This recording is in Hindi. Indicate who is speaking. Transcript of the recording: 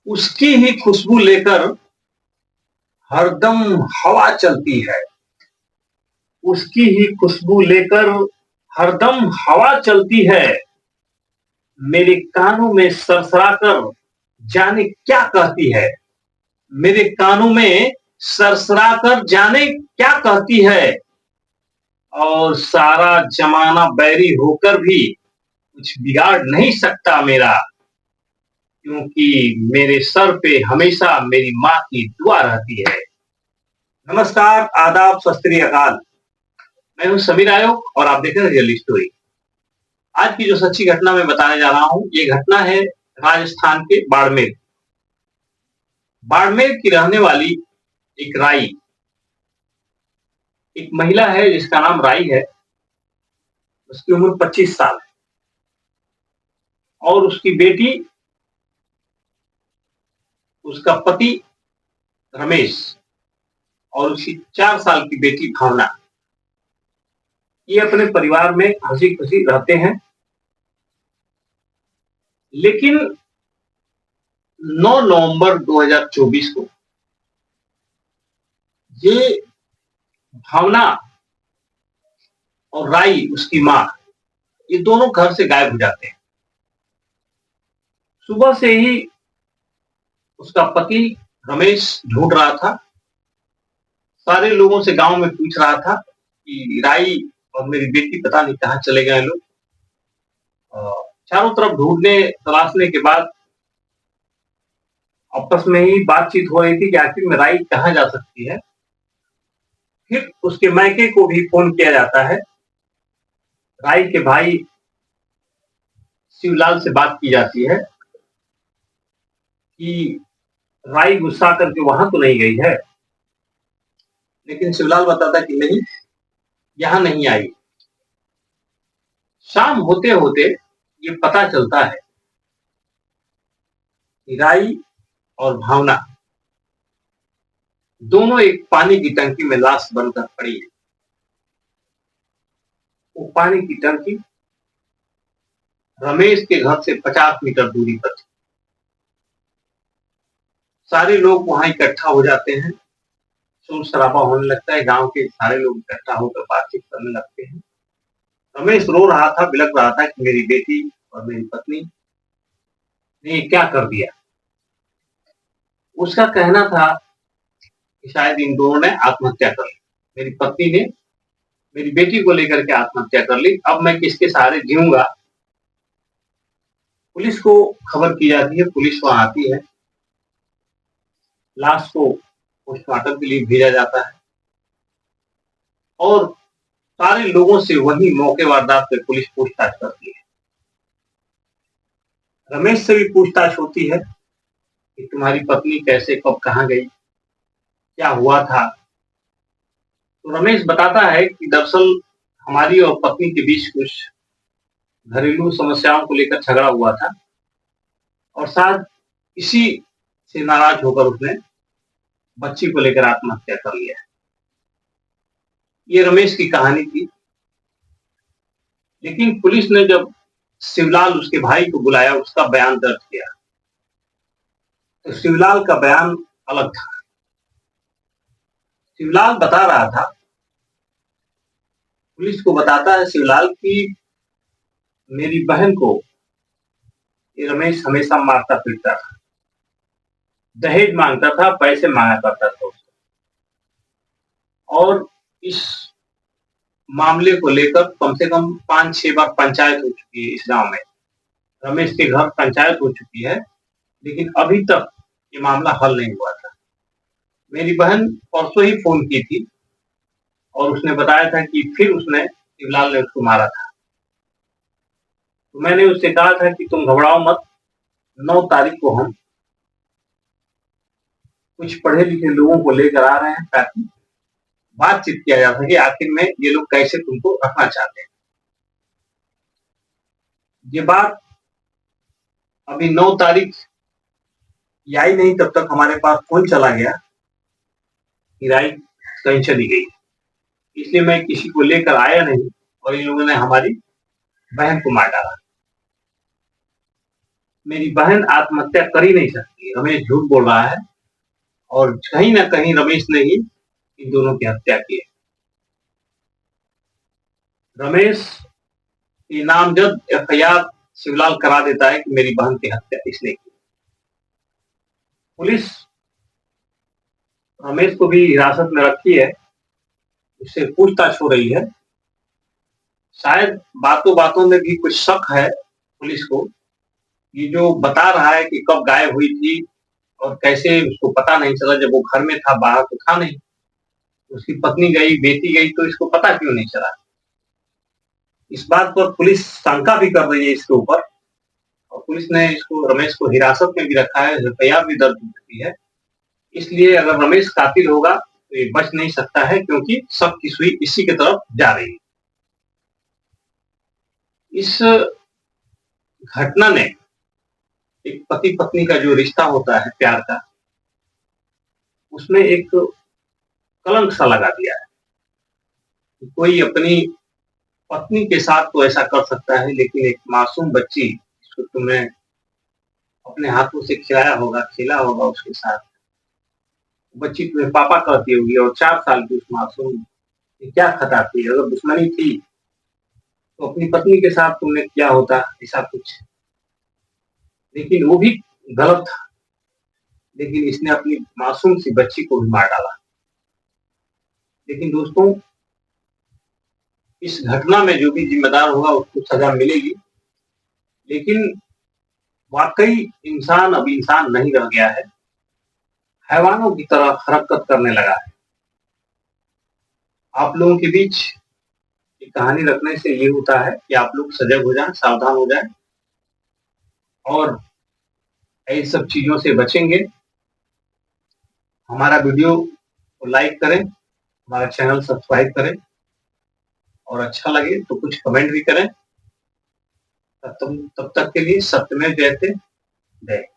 Speaker 1: उसकी ही खुशबू लेकर हरदम हवा चलती है। उसकी ही खुशबू लेकर हरदम हवा चलती है। मेरे कानों में सरसरा कर जाने क्या कहती है। मेरे कानों में सरसरा कर जाने क्या कहती है। और सारा जमाना बैरी होकर भी कुछ बिगाड़ नहीं सकता मेरा, क्योंकि मेरे सर पे हमेशा मेरी माँ की दुआ रहती है। नमस्कार, आदाब, सत श्री अकाल। मैं हूं समीर आयोग और आप देख रहे हैं रियल स्टोरी। आज की जो सच्ची घटना मैं बताने जा रहा हूं, ये घटना है राजस्थान के बाड़मेर। बाड़मेर की रहने वाली एक राई, एक महिला है जिसका नाम राई है। उसकी उम्र 25 साल है और उसकी बेटी, उसका पति रमेश और उसकी 4 साल की बेटी भावना, ये अपने परिवार में हंसी खुशी रहते हैं। लेकिन 9 नवंबर 2024 को ये भावना और राई, उसकी माँ, ये दोनों घर से गायब हो जाते हैं। सुबह से ही उसका पति रमेश ढूंढ रहा था, सारे लोगों से गांव में पूछ रहा था कि राई और मेरी बेटी पता नहीं कहाँ चले गए लोग। चारों तरफ ढूंढने तलाशने के बाद आपस में ही बातचीत हो रही थी कि आखिर में राई कहाँ जा सकती है। फिर उसके मायके को भी फोन किया जाता है। राई के भाई शिवलाल से बात की जाती है कि राई गुस्सा करके वहां तो नहीं गई है, लेकिन शिवलाल बताता कि नहीं, यहां नहीं आई। शाम होते होते ये पता चलता है कि राई और भावना दोनों एक पानी की टंकी में लाश बनकर पड़ी है। वो पानी की टंकी रमेश के घर से 50 मीटर दूरी पर थी। सारे लोग वहां इकट्ठा हो जाते हैं, शोर शराबा होने लगता है, गांव के सारे लोग इकट्ठा होकर बातचीत करने लगते हैं। रमेश रो रहा था, बिलख रहा था कि मेरी बेटी और मेरी पत्नी ने क्या कर दिया। उसका कहना था कि शायद इन दोनों ने आत्महत्या कर ली। मेरी पत्नी ने मेरी बेटी को लेकर के आत्महत्या कर ली, अब मैं किसके सहारे जीऊंगा। पुलिस को खबर की जाती है, पुलिस वहां आती है, लाश को पोस्टमार्टम के लिए भेजा जाता है और सारे लोगों से वही मौके वारदात पे पुलिस पूछताछ करती है। रमेश से भी पूछताछ होती है कि तुम्हारी पत्नी कैसे, कब, कहाँ गई, क्या हुआ था। तो रमेश बताता है कि दरअसल हमारी और पत्नी के बीच कुछ घरेलू समस्याओं को लेकर झगड़ा हुआ था और शायद इसी से नाराज होकर उसने बच्ची को लेकर आत्महत्या कर लिया। ये रमेश की कहानी थी। लेकिन पुलिस ने जब शिवलाल, उसके भाई को बुलाया, उसका बयान दर्ज किया, तो शिवलाल का बयान अलग था। शिवलाल बता रहा था, पुलिस को बताता है शिवलाल की मेरी बहन को ये रमेश हमेशा मारता पीटता था, दहेज मांगता था, पैसे मांगा करता था उससे। और इस मामले को लेकर कम से कम 5-6 बार पंचायत हो चुकी है इस गांव में। रमेश के घर पंचायत हो चुकी है, लेकिन अभी तक ये मामला हल नहीं हुआ था। मेरी बहन परसों ही फोन की थी और उसने बताया था कि फिर उसने, शिवलाल ने उसको मारा था। तो मैंने उससे कहा था कि तुम घबराओ मत, 9 तारीख को हम कुछ पढ़े लिखे लोगों को लेकर आ रहे हैं ताकि बातचीत किया जा सके आखिर में ये लोग कैसे तुमको रखना चाहते हैं। ये बात अभी 9 तारीख आई नहीं, तब तक हमारे पास फोन चला गया कि राई कहीं चली गई। इसलिए मैं किसी को लेकर आया नहीं और इन लोगों ने हमारी बहन को मार डाला। मेरी बहन आत्महत्या कर ही नहीं सकती। रमेश झूठ बोल रहा है और कहीं ना कहीं रमेश ने ही इन दोनों की हत्या की है। रमेश ये नामजद एफआईआर शिवलाल करा देता है कि मेरी बहन की हत्या इसने की। पुलिस रमेश को भी हिरासत में रखी है, उससे पूछताछ हो रही है। शायद बातों बातों में भी कुछ शक है पुलिस को। ये जो बता रहा है कि कब गायब हुई थी और कैसे उसको पता नहीं चला, जब वो घर में था, बाहर तो था नहीं। उसकी पत्नी गई, बेटी गई, तो इसको पता क्यों नहीं चला? इस बात पर पुलिस शंका भी कर रही है इसके ऊपर और पुलिस ने इसको रमेश को हिरासत में भी रखा है, एफआईआर भी दर्ज हो चुकी है। इसलिए अगर रमेश कातिल होगा तो ये बच नहीं सकता है, क्योंकि सबकी सुई इसी की तरफ जा रही है। इस घटना ने एक पति पत्नी का जो रिश्ता होता है प्यार का, उसमें एक कलंक सा लगा दिया है। कोई अपनी पत्नी के साथ तो ऐसा कर सकता है, लेकिन एक मासूम बच्ची जिसको तुमने अपने हाथों से खिलाया होगा, खेला होगा उसके साथ, बच्ची तुम्हें पापा कहती होगी और 4 साल की उस मासूम की क्या खता थी? अगर दुश्मनी थी तो अपनी पत्नी के साथ तुमने किया होता ऐसा कुछ, लेकिन वो भी गलत था। लेकिन इसने अपनी मासूम सी बच्ची को भी मार डाला। लेकिन दोस्तों, इस घटना में जो भी जिम्मेदार होगा उसको सजा मिलेगी। लेकिन वाकई इंसान अब इंसान नहीं रह गया है, हैवानों की तरह हरकत करने लगा है। आप लोगों के बीच ये कहानी रखने से ये होता है कि आप लोग सजग हो जाएं, सावधान हो जाएं और इन सब चीजों से बचेंगे। हमारा वीडियो को लाइक करें, हमारा चैनल सब्सक्राइब करें और अच्छा लगे तो कुछ कमेंट भी करें। तब तक के लिए सत्यमेव जयते। जय।